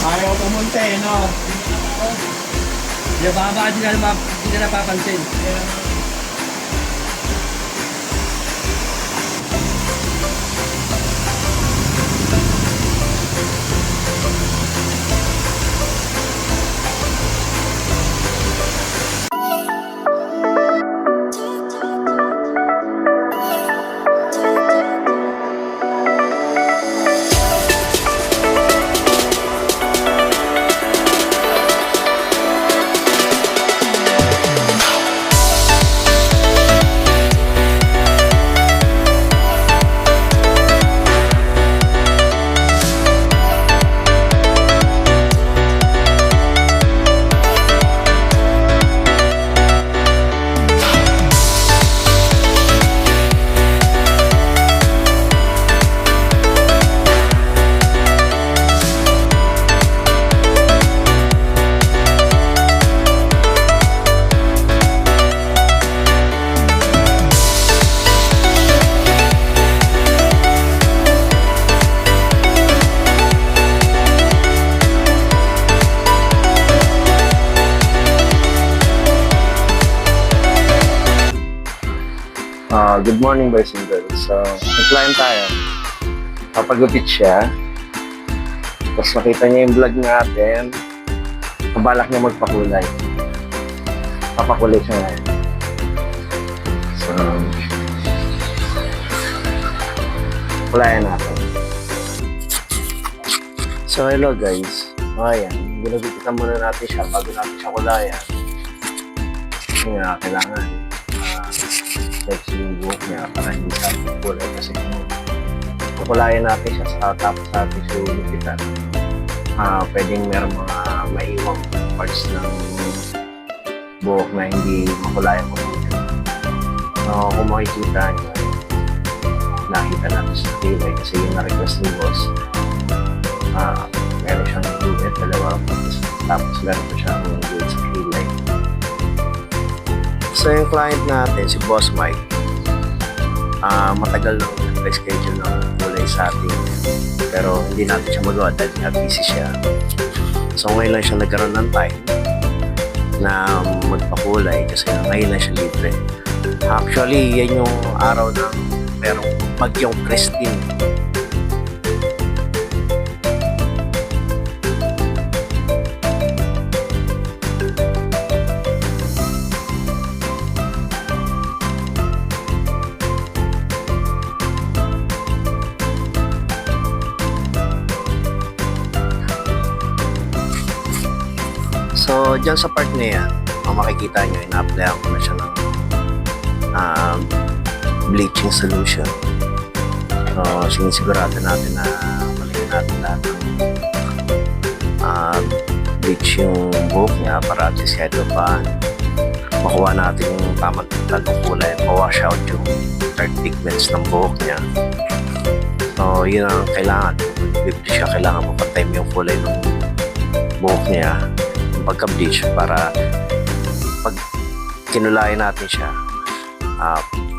Ayaw pumunta eh, no? Di ba hindi ka napapansin? Good morning boys and girls. So, nag-client tayo. Papagupit siya. Tapos makita niya yung vlog natin. Kabalak niya magpakulay. Papakulay siya ngayon. So, kulayan natin. So, hello guys. Ayan, ginugupitan muna natin siya bago natin siya kulayan. Kasi nga, kailangan flex yung buhok niya para hindi sa kulay kasi kung kukulayan natin siya sa tapos natin siya gupitan, pwedeng meron mga maiwang parts ng buhok na hindi makulayan ko. So, kung makikita niyo, nakita natin sa kilay kasi yung na-request ni boss, meron siyang guhit, dalawa tapos meron pa siyang guhit sa kilay. So yung client natin, si Boss Mike, matagal nang nag-schedule ng kulay sa atin. Pero hindi natin siya magawa dahil nga busy siya. So ngayon lang siya nagkaroon ng time na magpakulay kasi ngayon lang siya libre. Actually, yan yung araw ng merong bagyong Christine. So, dyan sa part na yan, makikita nyo, ina-applyan ko na siya ng bleaching solution. So, sinisigurado natin na malagyan natin lahat ng bleach yung buhok niya para at least kahit pa makuha natin yung tamang ng kulay at ma-wash out yung dark pigments ng buhok niya. So, yun ang kailangan. Bibli siya, kailangan mapantay mo yung kulay ng buhok niya pagka-bleach para pag kinulayan natin siya,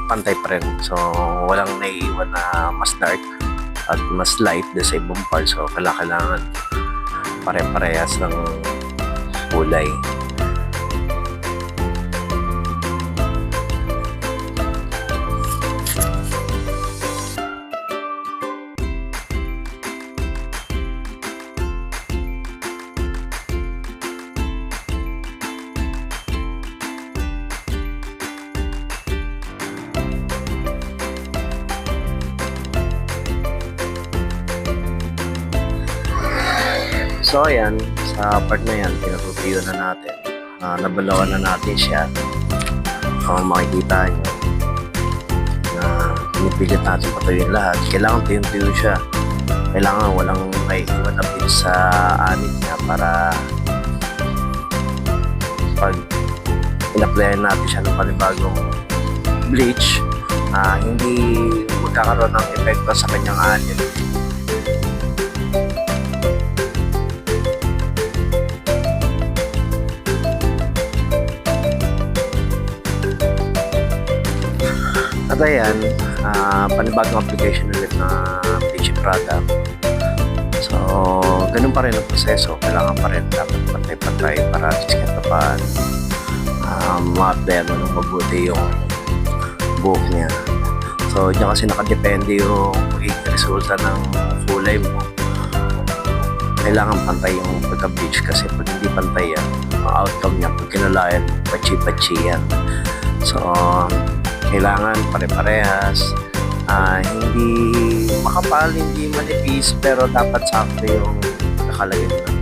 pantay pa rin. So, walang naiiwan na mas dark at mas light sa ibang part. So, kailangan pare-parehas ng kulay. So ayan, sa part na yan, pinag-review na natin. Nabalawan na natin siya. Makikita nyo na pinipilit natin patuyuin lahat. Kailangan tuyong-tuyo siya. Kailangan walang may iwan na pin sa anit niya para pag in-applyan natin siya ng panibagong bleach, hindi magkakaroon ng epekto sa kanyang anit. At ayan, panibagong application ulit na bleaching product. So, ganun pa rin ang proseso. Kailangan pa rin dapat pantay-pantay para at least kahit pa paano ma-apply mo ng mabuti yung buhok niya. So, diyan kasi nakadepende yung magiging resulta ng kulay mo. Kailangan pantay yung pagka-bleach kasi pag hindi pantay yan, ang outcome niya, pag kinulayan, patsi-patsi yan. So, kailangan pare-parehas. Hindi makapal, hindi manipis, pero dapat sakto yung nakalagay mo ng naman.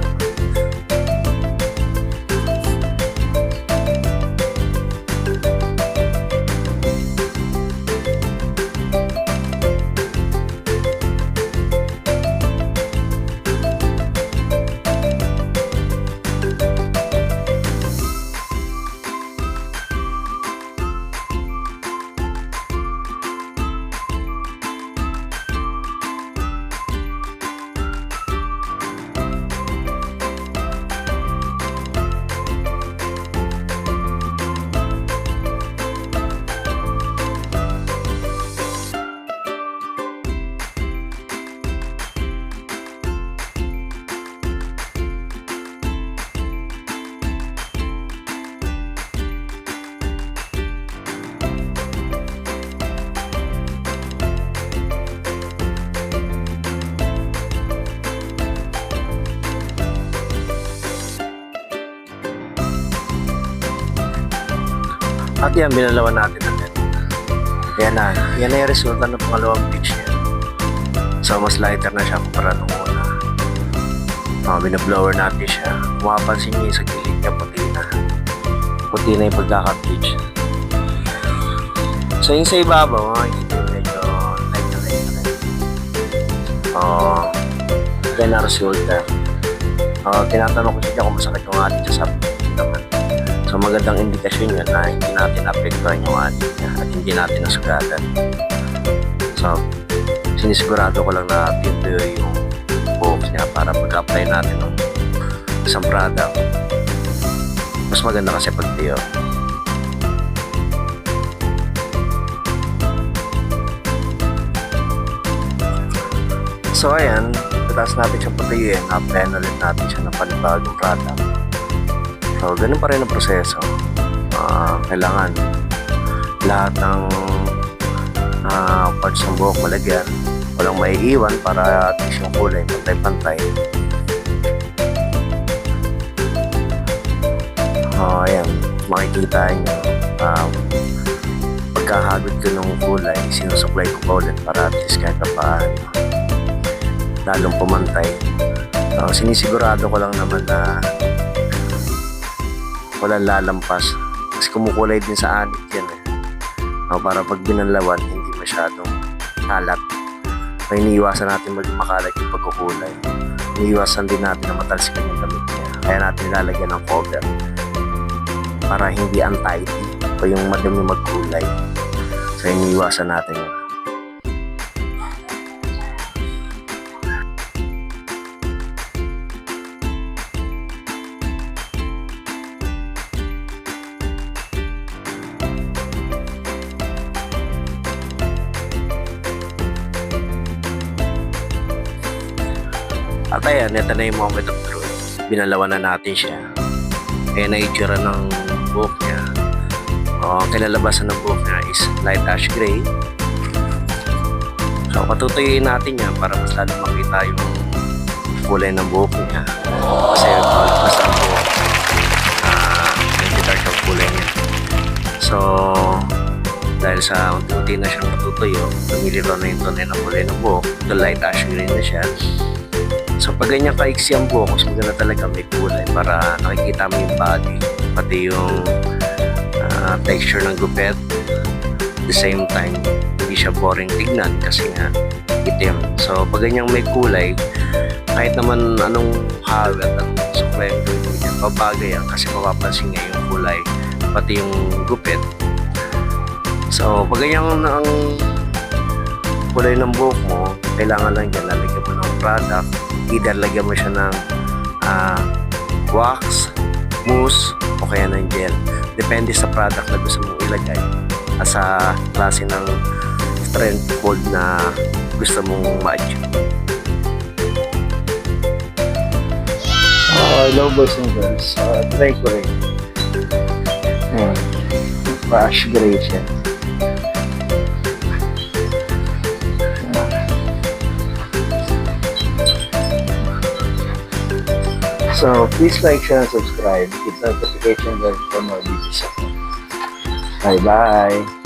At yan, binalawan natin agad. Yan na yung resulta ng pangalawang bleach niya. So, mas lighter na siya kumpara nung una. Binablower natin siya. Mapapansin niyo yung sa gilid niya, puti na. Puti na yung pagkaka-bleach. So, yung sa ibabaw, makikita yung medyo light na light na light. Yan na resulta. Tinatanong ko siya kung masakit yung ating sa naman. So magandang indikasyon yun na hindi natin apektuhan yung ating niya at hindi natin nasugatan. So sinisigurado ko lang na pinto yung buhok niya para pag-apply natin ng isang product. Mas maganda kasi pag tiyo. So ayan, pagkatapos natin siya patuyuin, apply na ulit natin siya ng panibagong product. So, ganun pa rin ang proseso. Kailangan lahat ng parts ng buhok malagyan. Walang maiiwan para at least yung kulay pantay-pantay. Ayan, makikita nyo. Pagkahagod ko ng kulay, sinusupply ko pa ulit para at least kahit paano lalong pumantay. Sinisigurado ko lang naman na walang lalampas kasi kumukulay din sa anit yan para pag binanlawan hindi masyadong kalat. Iniiwasan natin maging makalat yung pagkukulay. Iniiwasan din natin na matalsikan yung damit niya, kaya natin nilalagyan ng cover para hindi untidy o yung madami magkulay. So iniiwasan natin yun. At ayan, ito na yung moment of truth. Binalawan na natin siya. Kaya na itsura ng buhok niya. Kinalabasan ng buhok niya is light ash gray. So, patutuyuin natin yan para mas lalo makita yung kulay ng buhok niya. Kasi mas ang buhok, medyo dark ang kulay niya. So, dahil sa unti-unti na siyang natutuyo, lumilito na yung tunay ng kulay ng buhok. The light ash green na siya. So pag ganyan kaiksi ang buhok, mas maganda talaga may kulay para nakikita mo yung body, pati yung texture ng gupet. At the same time, hindi siya boring tignan kasi nga itim. So pag ganyang may kulay, kahit naman anong hawat at suklay ang gawin mo dyan, babagay yan kasi mapapansin nga yung kulay, pati yung gupet. So pag ganyang ang kulay ng buhok mo, kailangan lang dyan lalagyan mo ng product. Either lagyan mo siya ng wax, mousse, o kaya ng gel. Depende sa product na gusto mong ilagay at sa klase ng strength fold na gusto mong ma-achieve. Hello boys and girls. Try ko rin. Ayan. Crush gray siya. So, please like, share, and subscribe. Hit the notification bell for more videos. Bye-bye.